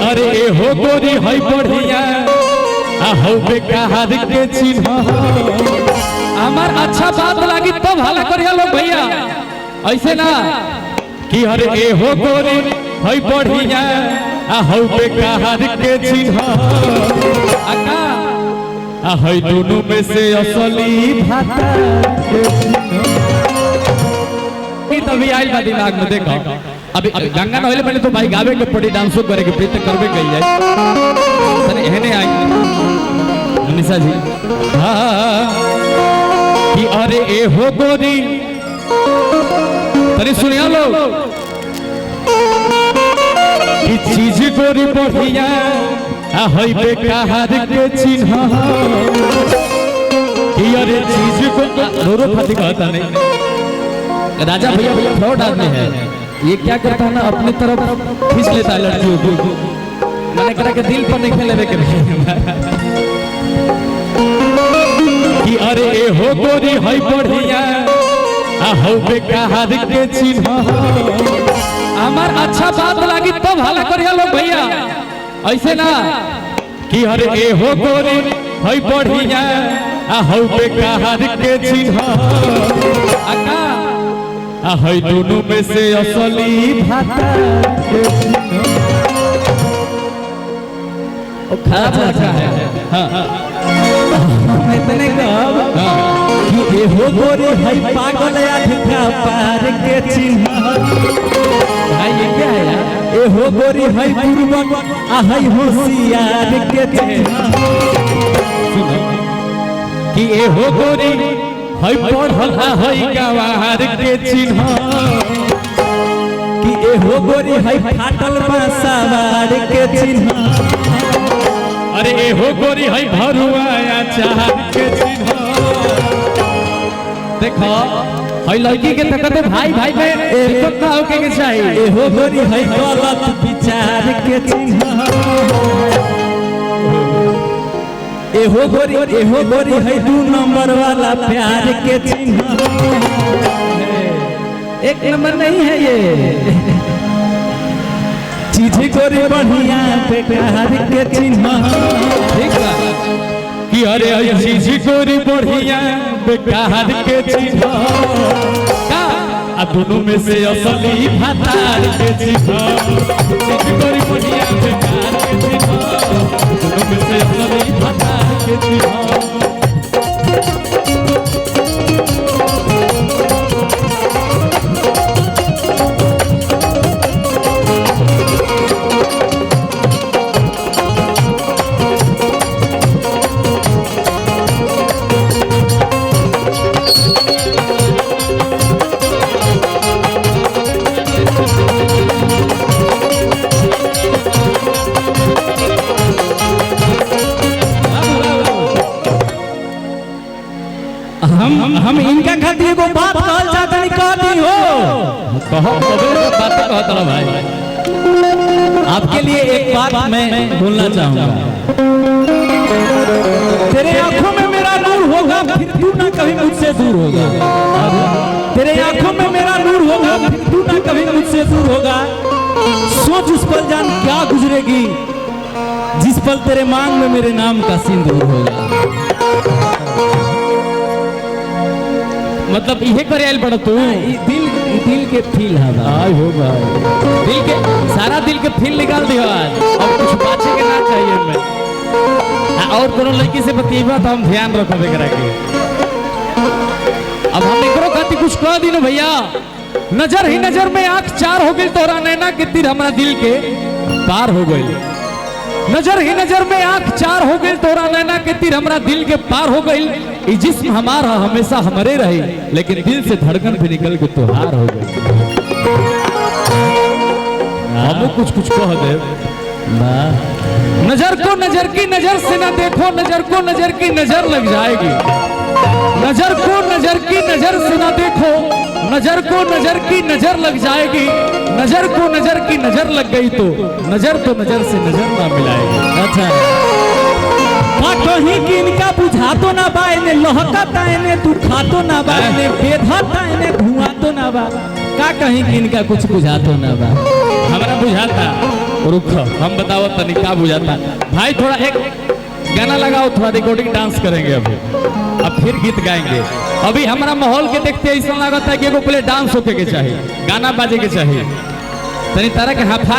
अरे हो गोरी है बढ़िया हो बेकार के चिन्ह हमार अच्छा बात लगी तो भला करिया लोग भैया ऐसे ना कि अरे हो गोरी है बढ़िया हो बेकार के चिन्ह आका है दोनों में से असली भाता तभी आइल बा दिमाग में देखो अभी गंगा नहले पहले तो भाई गावे के पड़ी डांसो करे के प्रीत करबे कई जाए तने एहने आई मनीषा जी हां कि अरे ए हो गोरी तने सुनिया लो कि चीज गोरी बढ़िया है बेकार के चिन्ह कि अरे चीज को दोरो फाटी कहता नहीं राजा भैया भैया फ्रॉड आदमी है ये क्या करता है ना अपनी तरफ खींच लेता है लड़कियों को मैंने कहा कि दिल पर नहीं खेले के कि अरे हो गोरी है बढ़िया हो बेकार के चिन्ह हमार अच्छा बात लगी तो भला करिया लोग भैया ऐसे ना कि अरे हो गोरी है बढ़िया हो बेकार के चिन्ह आका है दोनों में से असली भाता अच्छा है इतने कब कि ए हो गोरी है पागल अधिका पार के चिन्ह भाई ये क्या है यार ए हो गोरी है पूर्वक है होशियार के चिन्ह सुनो कि ए हो गोरी है पढ़ला है गवार के चिन्ह कि ए हो गोरी है फाटल बासावार के चिन्ह अरे ए हो गोरी है भरुआ चार के चिन्ह देखो है लड़की के तकते भाई भाई में दिक्कत ना होके के चाहिए ए हो गोरी है गलत विचार के चिन्ह ए हो गोरी है 2 नंबर वाला प्यार के चिन्ह एक नंबर नहीं है ये चीज गोरी बढ़िया बेकार के चिन्ह ठीक है कि अरे चीज गोरी बढ़िया बेकार के चिन्ह आ दोनों में से असली भातार के चिन्ह चीज गोरी बढ़िया बेकार के चिन्ह दोनों में से असली भातार के चिन्ह हम इनका खातिर को बात कहल चाहता नहीं कहती हो कहो बात कहता ना भाई आपके लिए एक बात मैं बोलना चाहूंगा तेरे आंखों में मेरा नूर होगा फिर तू ना कभी मुझसे दूर होगा तेरे आंखों में मेरा नूर होगा फिर तू ना कभी मुझसे दूर होगा सोच उस पल जान क्या गुजरेगी जिस पल तेरे मांग में मेरे नाम का सिंदूर होगा मतलब इहे करे आइल पड़ा तू दिल के फील है भाई हो भाई दिल के सारा दिल के फील निकाल दियो आज अब कुछ बाचे के ना चाहिए मैं और कोनो लड़की से बतीबा तो हम ध्यान रखबे करा के अब हम एकरो खाती कुछ कह दी ना भैया नजर ही नजर में आंख चार हो गई तोरा नैना के तीर हमरा दिल के पार हो गई नजर ही नजर में आंख चार हो गई तोरा नैना के तीर हमरा दिल के पार हो गई ई जिस्म हमारा हमेशा हमरे रही लेकिन दिल से धड़कन भी निकल के तोहार हो गई हम कुछ कुछ कह दे नजर को नजर की नजर से ना देखो नजर को नजर की नजर लग जाएगी नजर को नजर की नजर से ना देखो नजर को नजर की नजर लग जाएगी नजर को नजर की नजर लग गई तो नजर से नजर ना मिलाएगी अच्छा कहीं किनका बुझा तो ना बा इने लहकता इने तू खातो ना बा इने बेधता इने धुआं तो ना बा का कहीं किनका कुछ बुझा तो ना बा हमरा बुझाता रुक हम बताओ तनी का बुझाता भाई। थोड़ा एक गाना लगाओ, थोड़ा रिकॉर्डिंग डांस करेंगे अभी, अब फिर गीत गाएंगे। अभी हमारा माहौल के देखते ऐसा लगता है कि एगो पहले डांस होके के चाहिए, गाना बाजे के चाहिए, तनी तरह के हाफा